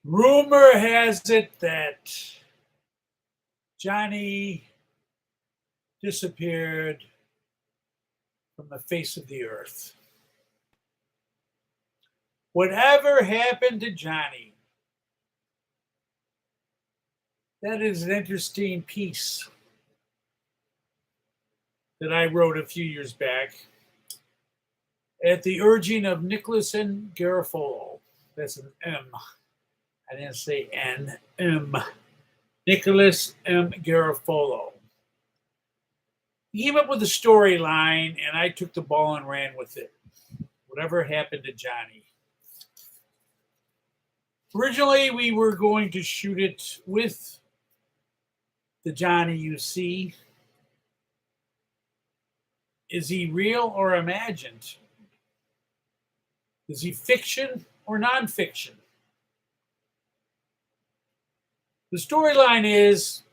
Rumor has it that Johnny disappeared from the face of the earth. Whatever happened to Johnny? That is an interesting piece that I wrote a few years back at the urging of Nicholas and Garofolo. That's an M. I didn't say N. M. Nicholas M. Garofolo. He came up with a storyline, and I took the ball and ran with it. Whatever happened to Johnny? Originally, we were going to shoot it with the Johnny you see. Is he real or imagined? Is he fiction or nonfiction? The storyline is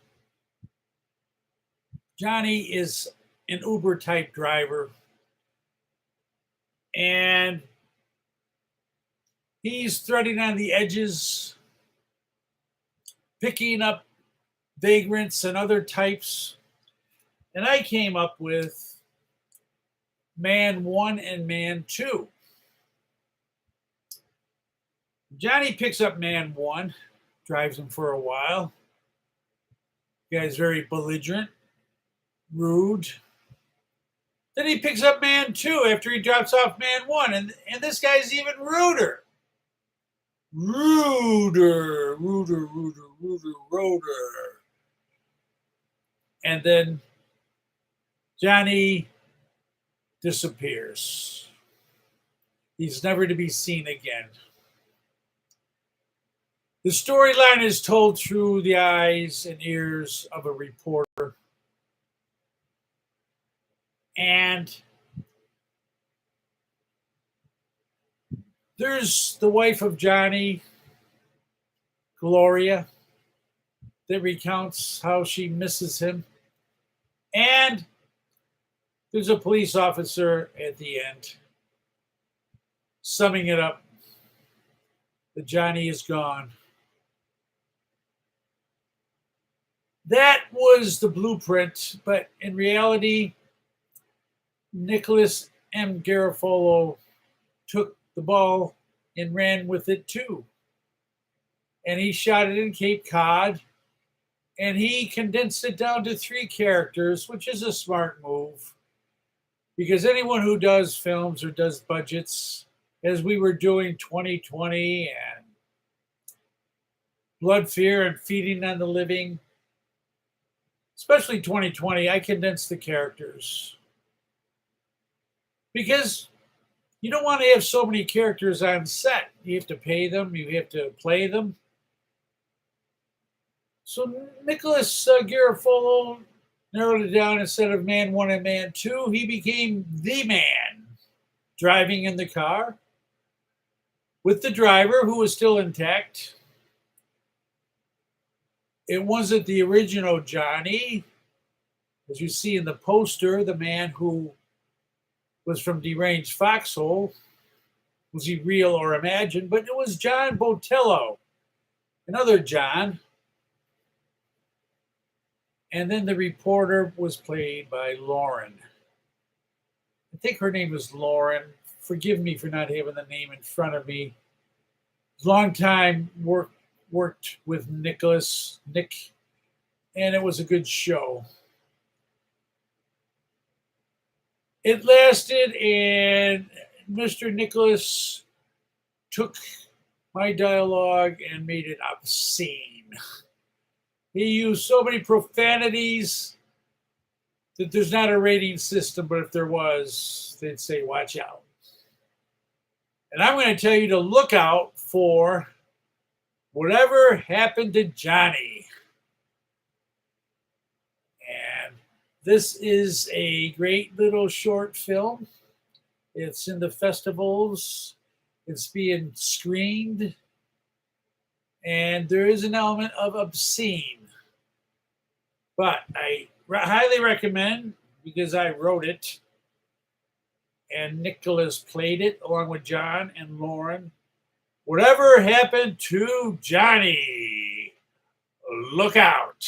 Johnny is an Uber type driver, and he's threading on the edges, picking up vagrants and other types. And I came up with Man 1 and Man 2. Johnny picks up Man 1, drives him for a while. The guy's very belligerent, rude. Then he picks up Man 2 after he drops off Man 1, and this guy's even ruder. Ruder. And then Johnny disappears. He's never to be seen again. The storyline is told through the eyes and ears of a reporter. And there's the wife of Johnny, Gloria, that recounts how she misses him. And there's a police officer at the end summing it up that Johnny is gone. That was the blueprint, but in reality, Nicholas M. Garofolo took the ball and ran with it too. And he shot it in Cape Cod, and he condensed it down to 3 characters, which is a smart move. Because anyone who does films or does budgets, as we were doing 2020 and Blood, Fear, and Feeding on the Living, especially 2020, I condensed the characters. Because you don't want to have so many characters on set. You have to pay them, you have to play them. So Nicholas Garofolo narrowed it down. Instead of Man 1 and Man 2, he became the man driving in the car with the driver who was still intact. It wasn't the original Johnny. As you see in the poster, the man who was from Deranged Foxhole. Was he real or imagined? But it was John Botello, another John. And then the reporter was played by Lauren. I think her name was Lauren. Forgive me for not having the name in front of me. Long time worked with Nick, and it was a good show. It lasted, and Mr. Nicholas took my dialogue and made it obscene. He used so many profanities that there's not a rating system, but if there was, they'd say, watch out. And I'm going to tell you to look out for Whatever Happened to Johnny. And this is a great little short film. It's in the festivals. It's being screened. And there is an element of obscene. But I highly recommend, because I wrote it, and Nicholas played it along with John and Lauren. Whatever happened to Johnny? Look out.